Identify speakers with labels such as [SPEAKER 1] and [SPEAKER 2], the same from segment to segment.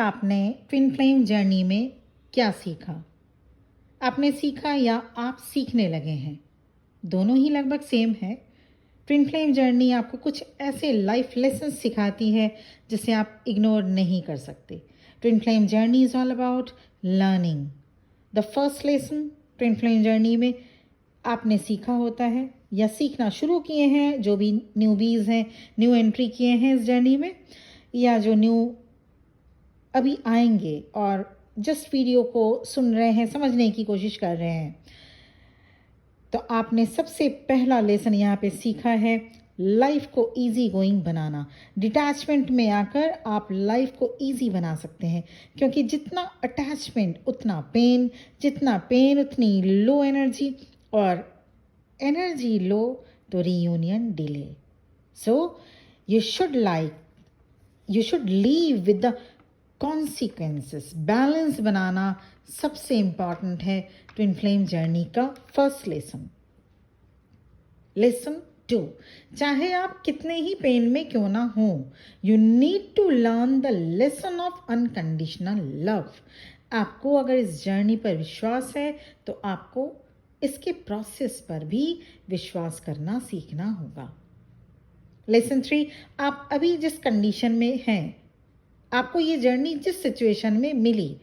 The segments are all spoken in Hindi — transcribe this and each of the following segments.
[SPEAKER 1] आपने ट्विन फ्लेम जर्नी में क्या सीखा? आपने सीखा या आप सीखने लगे हैं? दोनों ही लगभग सेम है। ट्विन फ्लेम जर्नी आपको कुछ ऐसे लाइफ लेसन सिखाती है जिसे आप इग्नोर नहीं कर सकते। Twin flame journey is all about learning. The first lesson twin flame journey में आपने सीखा होता है या सीखना शुरू किए हैं, जो भी न्यूबीज़ हैं, न्यू एंट्री किए हैं इस जर्नी में, या जो न्यू अभी आएंगे और जस्ट वीडियो को सुन रहे हैं, समझने की कोशिश कर रहे हैं, तो आपने सबसे पहला लेसन यहाँ पे सीखा है लाइफ को इजी गोइंग बनाना। डिटैचमेंट में आकर आप लाइफ को इजी बना सकते हैं, क्योंकि जितना अटैचमेंट उतना पेन, जितना पेन उतनी लो एनर्जी, और एनर्जी लो तो reunion delay. So you should live with the consequences. Balance बनाना सबसे इम्पॉर्टेंट है ट्विन फ्लेम जर्नी का फर्स्ट लेसन। लेसन 2, चाहे आप कितने ही पेन में क्यों ना हो, you need to learn the lesson of unconditional love. आपको अगर इस जर्नी पर विश्वास है तो आपको इसके प्रोसेस पर भी विश्वास करना सीखना होगा। लेसन 3, आप अभी जिस कंडीशन में हैं, आपको ये जर्नी जिस सिचुएशन में मिली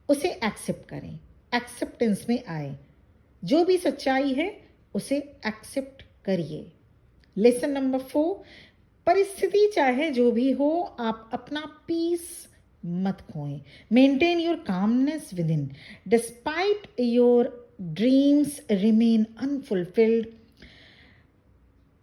[SPEAKER 1] उसे एक्सेप्ट करें, एक्सेप्टेंस में आए। जो भी सच्चाई है उसे एक्सेप्ट करिए। लेसन नंबर 4, परिस्थिति चाहे जो भी हो, आप अपना पीस मत खोएं। Maintain your calmness within despite your dreams remain unfulfilled.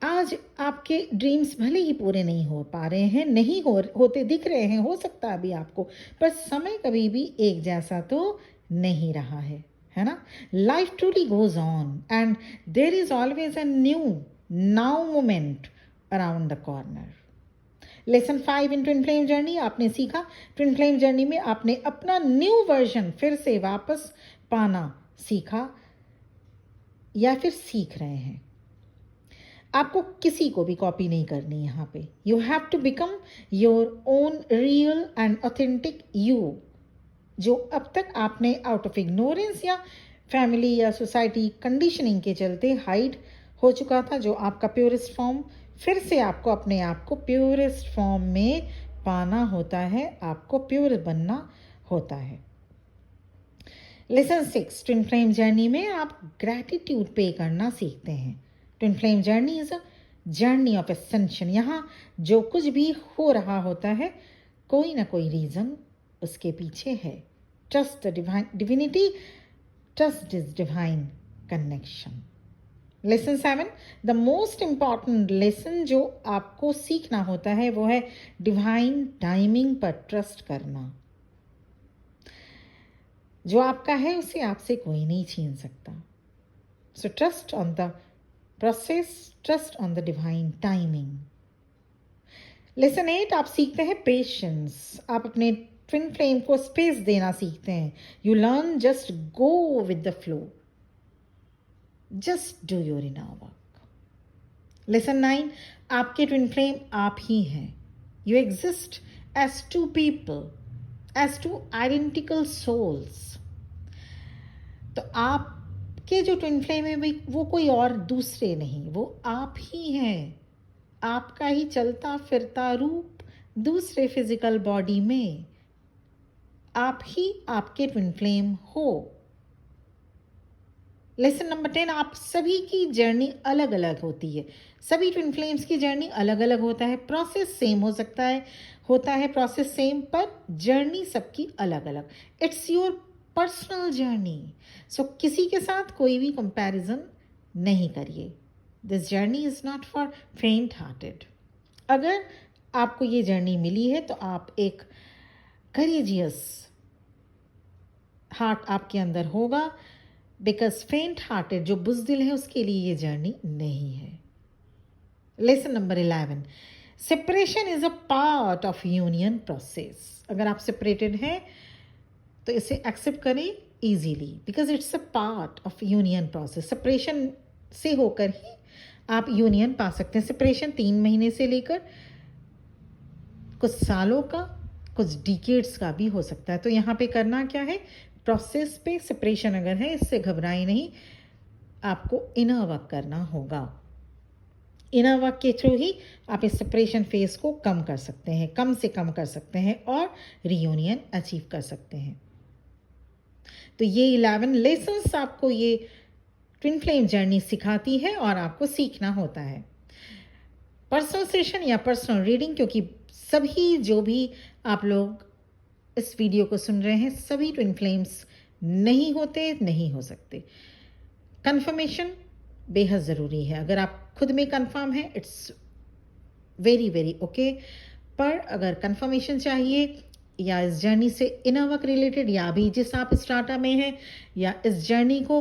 [SPEAKER 1] आज आपके ड्रीम्स भले ही पूरे नहीं हो पा रहे हैं, नहीं होते दिख रहे हैं, हो सकता है अभी आपको, पर समय कभी भी एक जैसा तो नहीं रहा है ना। Life truly goes on and there is always a new now moment around the corner. Lesson 5 in twin flame journey, आपने सीखा ट्विन फ्लेम जर्नी में आपने अपना न्यू वर्जन फिर से वापस पाना सीखा या फिर सीख रहे हैं। आपको किसी को भी कॉपी नहीं करनी यहाँ पे। You have to become your own real and authentic you. जो अब तक आपने आउट ऑफ इग्नोरेंस या फैमिली या सोसाइटी कंडीशनिंग के चलते हाइड हो चुका था, जो आपका प्योरेस्ट फॉर्म, फिर से आपको अपने आप को प्योरेस्ट फॉर्म में पाना होता है, आपको प्योर बनना होता है। लेसन 6, ट्विन फ्लेम जर्नी में आप ग्रैटिट्यूड पे करना सीखते हैं। Twin flame journey is a journey of ascension. यहाँ जो कुछ भी हो रहा होता है, कोई ना कोई रीज़न उसके पीछे है। Trust the divinity, trust this divine connection. Lesson 7, the most important lesson जो आपको सीखना होता है वो है डिवाइन टाइमिंग पर ट्रस्ट करना। जो आपका है उसे आपसे कोई नहीं छीन सकता। So trust on the process, trust on the divine timing. Lesson 8, आप सीखते हैं पेशेंस। आप अपने ट्विन फ्लेम को स्पेस देना सीखते हैं। You learn just go with the flow, just do your inner work. Lesson 9, आपके ट्विन फ्लेम आप ही हैं। You exist as two people, as two identical souls. तो आप के जो ट्विन फ्लेम है भाई, वो कोई और दूसरे नहीं, वो आप ही हैं। आपका ही चलता फिरता रूप दूसरे फिजिकल बॉडी में, आप ही आपके ट्विन फ्लेम हो। लेसन नंबर 10, आप सभी की जर्नी अलग अलग होती है। सभी ट्विन फ्लेम्स की जर्नी अलग अलग होता है। प्रोसेस सेम हो सकता है, होता है प्रोसेस सेम, पर जर्नी सबकी अलग अलग। It's your personal journey. So किसी के साथ कोई भी कंपैरिजन नहीं करिए। This journey is not for faint hearted. अगर आपको ये जर्नी मिली है तो आप एक करेजियस हार्ट आपके अंदर होगा, बिकॉज फेंट हार्टेड जो बुज़दिल है उसके लिए ये जर्नी नहीं है। Lesson number 11, separation is a part of union process. अगर आप सेपरेटेड हैं तो इसे एक्सेप्ट करें easily, because it's a part of union process. Separation से होकर ही आप यूनियन पा सकते हैं। सेपरेशन 3 महीने से लेकर कुछ सालों का, कुछ डिकेड्स का भी हो सकता है। तो यहाँ पे करना क्या है, प्रोसेस पे सेपरेशन अगर है, इससे घबराए नहीं, आपको इनर वर्क करना होगा। इनर वर्क के थ्रू ही आप इस सेपरेशन फेज को कम कर सकते हैं, कम से कम कर सकते हैं और रियूनियन अचीव कर सकते हैं। तो ये 11 लेसन्स आपको ये ट्विन फ्लेम जर्नी सिखाती है और आपको सीखना होता है। पर्सनल सेशन या पर्सनल रीडिंग, क्योंकि सभी जो भी आप लोग इस वीडियो को सुन रहे हैं, सभी ट्विन फ्लेम्स नहीं होते, नहीं हो सकते। कंफर्मेशन बेहद ज़रूरी है। अगर आप खुद में कंफर्म है, इट्स वेरी वेरी ओके, पर अगर कंफर्मेशन चाहिए या इस जर्नी से इनर वर्क रिलेटेड, या अभी जिस आप स्टार्टअप में हैं, या इस जर्नी को,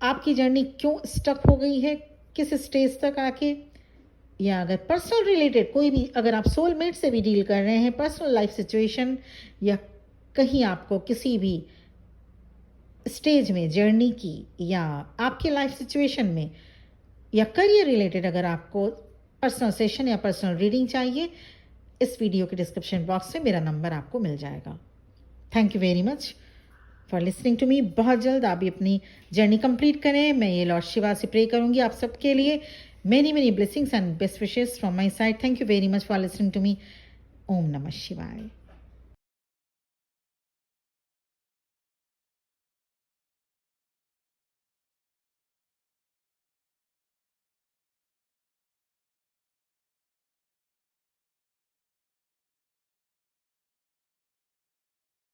[SPEAKER 1] आपकी जर्नी क्यों स्टक हो गई है, किस स्टेज तक आके, या अगर पर्सनल रिलेटेड कोई भी, अगर आप सोलमेट से भी डील कर रहे हैं, पर्सनल लाइफ सिचुएशन, या कहीं आपको किसी भी स्टेज में जर्नी की, या आपके लाइफ सिचुएशन में, या करियर रिलेटेड अगर आपको पर्सनल सेशन या पर्सनल रीडिंग चाहिए, इस वीडियो के डिस्क्रिप्शन बॉक्स में मेरा नंबर आपको मिल जाएगा। Thank you very much for listening to me. बहुत जल्द आप भी अपनी जर्नी कंप्लीट करें। मैं ये लॉर्ड शिवा से प्रे करूंगी आप सबके लिए। Many many blessings and best wishes from my side. Thank you very much for listening to me. ओम नमः शिवाय।